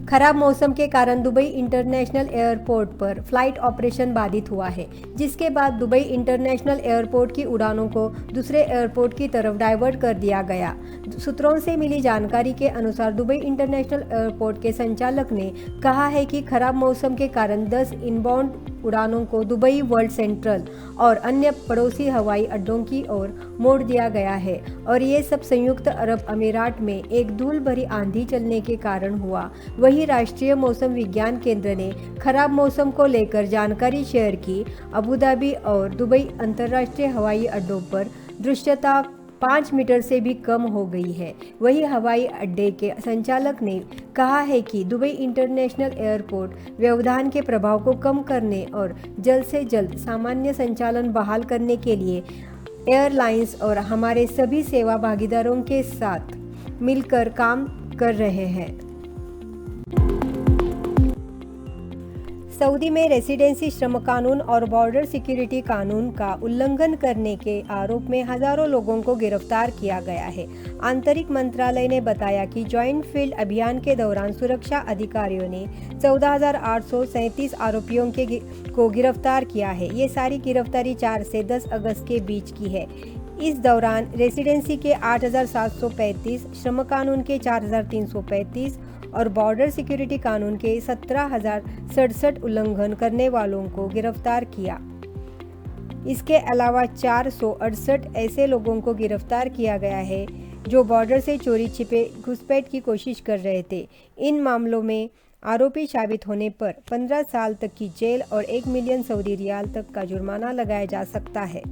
खराब मौसम के कारण दुबई इंटरनेशनल एयरपोर्ट पर फ्लाइट ऑपरेशन बाधित हुआ है, जिसके बाद दुबई इंटरनेशनल एयरपोर्ट की उड़ानों को दूसरे एयरपोर्ट की तरफ डाइवर्ट कर दिया गया। सूत्रों से मिली जानकारी के अनुसार दुबई इंटरनेशनल एयरपोर्ट के संचालक ने कहा है कि खराब मौसम के कारण 10 इनबाउंड उड़ानों को दुबई वर्ल्ड सेंट्रल और अन्य पड़ोसी हवाई अड्डों की ओर मोड़ दिया गया है और ये सब संयुक्त अरब अमीरात में एक धूल भरी आंधी चलने के कारण हुआ। वहीं राष्ट्रीय मौसम विज्ञान केंद्र ने खराब मौसम को लेकर जानकारी शेयर की। अबू धाबी और दुबई अंतर्राष्ट्रीय हवाई अड्डों पर दृश्यता 5 मीटर से भी कम हो गई है। वहीं हवाई अड्डे के संचालक ने कहा है कि दुबई इंटरनेशनल एयरपोर्ट व्यवधान के प्रभाव को कम करने और जल्द से जल्द सामान्य संचालन बहाल करने के लिए एयरलाइंस और हमारे सभी सेवा भागीदारों के साथ मिलकर काम कर रहे हैं। सऊदी में रेसिडेंसी श्रम कानून और बॉर्डर सिक्योरिटी कानून का उल्लंघन करने के आरोप में हजारों लोगों को गिरफ्तार किया गया है। आंतरिक मंत्रालय ने बताया कि ज्वाइंट फील्ड अभियान के दौरान सुरक्षा अधिकारियों ने 14,837 आरोपियों को गिरफ्तार किया है। ये सारी गिरफ्तारी 4 से 10 अगस्त के बीच की है। इस दौरान रेसिडेंसी के 8,735, श्रम कानून के 4,335 और बॉर्डर सिक्योरिटी कानून के 17,067 उल्लंघन करने वालों को गिरफ्तार किया। इसके अलावा 468 ऐसे लोगों को गिरफ्तार किया गया है जो बॉर्डर से चोरी छिपे घुसपैठ की कोशिश कर रहे थे। इन मामलों में आरोपी साबित होने पर 15 साल तक की जेल और 1 मिलियन सऊदी रियाल तक का जुर्माना लगाया जा सकता है।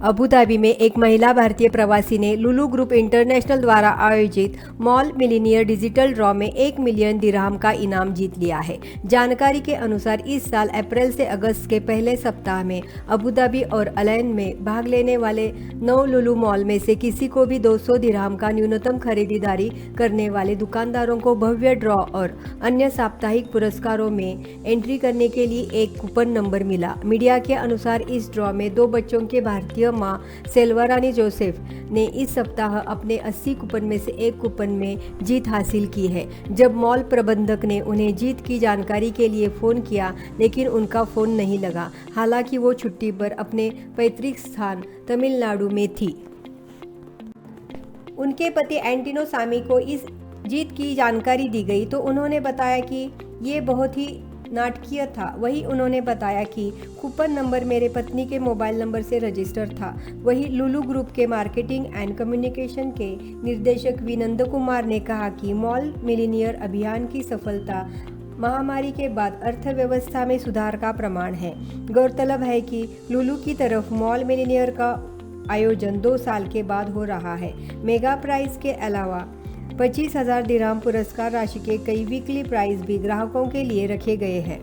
अबू धाबी में एक महिला भारतीय प्रवासी ने लुलु ग्रुप इंटरनेशनल द्वारा आयोजित मॉल मिलीनियर डिजिटल ड्रॉ में 1 मिलियन दिरहम का इनाम जीत लिया है। जानकारी के अनुसार इस साल अप्रैल से अगस्त के पहले सप्ताह में अबू धाबी और अलैन में भाग लेने वाले 9 लुलु मॉल में से किसी को भी 200 दिरहम का न्यूनतम खरीदारी करने वाले दुकानदारों को भव्य ड्रॉ और अन्य साप्ताहिक पुरस्कारों में एंट्री करने के लिए एक कूपन नंबर मिला। मीडिया के अनुसार इस ड्रॉ में 2 बच्चों के भारतीय मां सेल्वारानी जोसेफ ने इस सप्ताह अपने 80 कूपन में से एक कूपन में जीत हासिल की है। जब मॉल प्रबंधक ने उन्हें जीत की जानकारी के लिए फ़ोन किया, लेकिन उनका फ़ोन नहीं लगा। हालांकि वो छुट्टी पर अपने पैतृक स्थान तमिलनाडु में थी। उनके पति एंटिनो सामी को इस जीत की जानकारी दी गई तो उन्होंने बताया कि ये बहुत ही नाटकीय था। वहीं उन्होंने बताया कि कूपन नंबर मेरे पत्नी के मोबाइल नंबर से रजिस्टर था। वहीं लुलु ग्रुप के मार्केटिंग एंड कम्युनिकेशन के निर्देशक विनंद कुमार ने कहा कि मॉल मिलीनियर अभियान की सफलता महामारी के बाद अर्थव्यवस्था में सुधार का प्रमाण है। गौरतलब है कि लुलु की तरफ मॉल मिलीनियर का आयोजन 2 साल के बाद हो रहा है। मेगा प्राइज के अलावा 25,000 दिरहम पुरस्कार राशि के कई वीकली प्राइज भी ग्राहकों के लिए रखे गए हैं।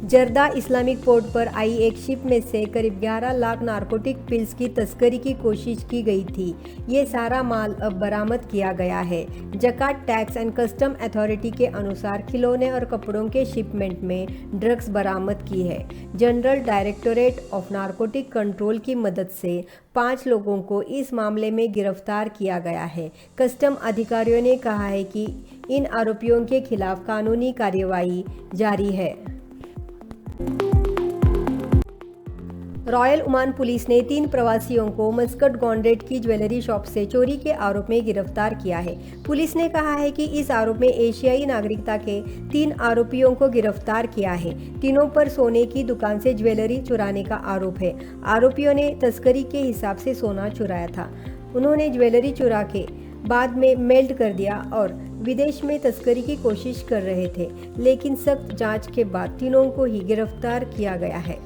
जर्दा इस्लामिक पोर्ट पर आई एक शिप में से करीब 11 लाख नारकोटिक पिल्स की तस्करी की कोशिश की गई थी। ये सारा माल अब बरामद किया गया है। जकात टैक्स एंड कस्टम अथॉरिटी के अनुसार खिलौने और कपड़ों के शिपमेंट में ड्रग्स बरामद की है। General directorate of narcotic control की मदद से 5 लोगों को इस मामले में गिरफ्तार किया गया है। कस्टम अधिकारियों ने कहा है कि इन आरोपियों के खिलाफ कानूनी कार्यवाही जारी है। रॉयल ओमान पुलिस ने 3 प्रवासियों को मस्कट गॉन्ड्रेट की ज्वेलरी शॉप से चोरी के आरोप में गिरफ्तार किया है। पुलिस ने कहा है कि इस आरोप में एशियाई नागरिकता के 3 आरोपियों को गिरफ्तार किया है। तीनों पर सोने की दुकान से ज्वेलरी चुराने का आरोप है। आरोपियों ने तस्करी के हिसाब से सोना चुराया था। उन्होंने ज्वेलरी चुरा के बाद में मेल्ट कर दिया और विदेश में तस्करी की कोशिश कर रहे थे, लेकिन सख्त जांच के बाद तीनों को ही गिरफ्तार किया गया है।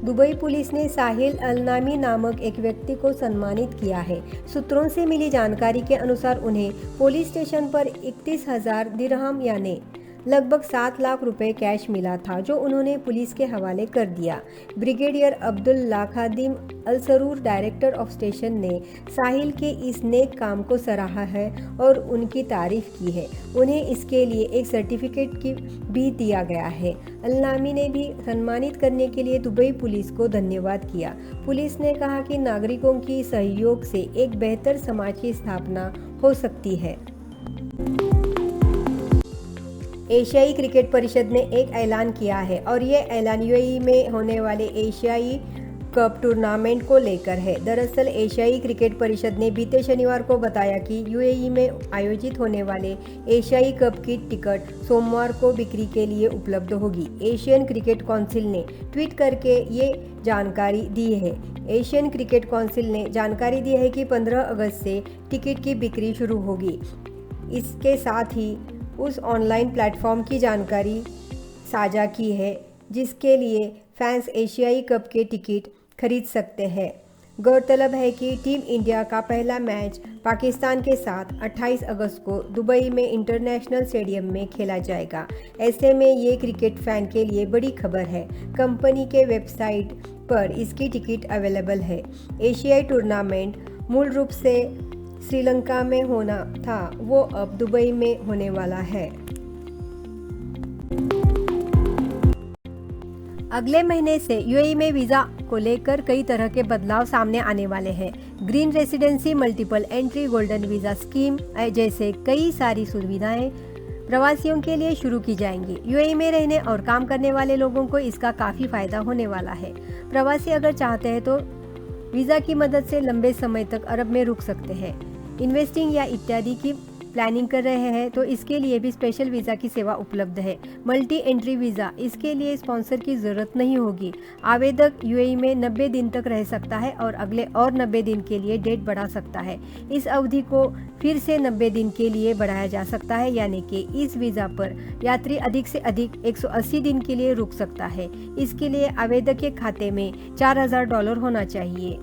दुबई पुलिस ने साहिल अलनामी नामक एक व्यक्ति को सम्मानित किया है। सूत्रों से मिली जानकारी के अनुसार उन्हें पुलिस स्टेशन पर 31,000 दिरहम यानी लगभग 7 लाख रुपए कैश मिला था, जो उन्होंने पुलिस के हवाले कर दिया। Brigadier Abdullah Khadim Alsuroor, director of station, ने साहिल के इस नेक काम को सराहा है और उनकी तारीफ की है। उन्हें इसके लिए एक सर्टिफिकेट भी दिया गया है। अलनामी ने भी सम्मानित करने के लिए दुबई पुलिस को धन्यवाद किया। पुलिस ने कहा कि नागरिकों की सहयोग से एक बेहतर समाज की स्थापना हो सकती है। एशियाई क्रिकेट परिषद ने एक ऐलान किया है और ये ऐलान यूएई में होने वाले एशियाई कप टूर्नामेंट को लेकर है। दरअसल एशियाई क्रिकेट परिषद ने बीते शनिवार को बताया कि यूएई में आयोजित होने वाले एशियाई कप की टिकट सोमवार को बिक्री के लिए उपलब्ध होगी। एशियन क्रिकेट काउंसिल ने ट्वीट करके ये जानकारी दी है। एशियन क्रिकेट काउंसिल ने जानकारी दी है कि 15 अगस्त से टिकट की बिक्री शुरू होगी। इसके साथ ही उस ऑनलाइन प्लेटफॉर्म की जानकारी साझा की है जिसके लिए फैंस एशियाई कप के टिकट खरीद सकते हैं। गौरतलब है कि टीम इंडिया का पहला मैच पाकिस्तान के साथ 28 अगस्त को दुबई में इंटरनेशनल स्टेडियम में खेला जाएगा। ऐसे में ये क्रिकेट फैन के लिए बड़ी खबर है। कंपनी के वेबसाइट पर इसकी टिकट अवेलेबल है। एशियाई टूर्नामेंट मूल रूप से श्रीलंका में होना था, वो अब दुबई में होने वाला है। अगले महीने से यूएई में वीज़ा को लेकर कई तरह के बदलाव सामने आने वाले हैं। Green residency, multiple entry, golden visa scheme जैसे कई सारी सुविधाएं प्रवासियों के लिए शुरू की जाएंगी। यूएई में रहने और काम करने वाले लोगों को इसका काफ़ी फ़ायदा होने वाला है। प्रवासी अगर चाहते हैं तो वीज़ा की मदद से लंबे समय तक अरब में रुक सकते हैं। इन्वेस्टिंग या इत्यादि की प्लानिंग कर रहे हैं तो इसके लिए भी स्पेशल वीज़ा की सेवा उपलब्ध है। मल्टी एंट्री वीज़ा, इसके लिए स्पॉन्सर की ज़रूरत नहीं होगी। आवेदक यूएई में 90 दिन तक रह सकता है और अगले और 90 दिन के लिए डेट बढ़ा सकता है। इस अवधि को फिर से 90 दिन के लिए बढ़ाया जा सकता है, यानी कि इस वीज़ा पर यात्री अधिक से अधिक 180 दिन के लिए रुक सकता है। इसके लिए आवेदक के खाते में $4000 होना चाहिए।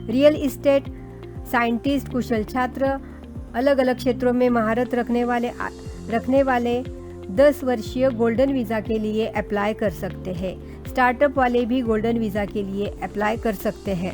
रियल इस्टेट साइंटिस्ट, कुशल छात्र, अलग अलग क्षेत्रों में महारत रखने वाले 10 वर्षीय गोल्डन वीज़ा के लिए अप्लाई कर सकते हैं। स्टार्टअप वाले भी गोल्डन वीज़ा के लिए अप्लाई कर सकते हैं।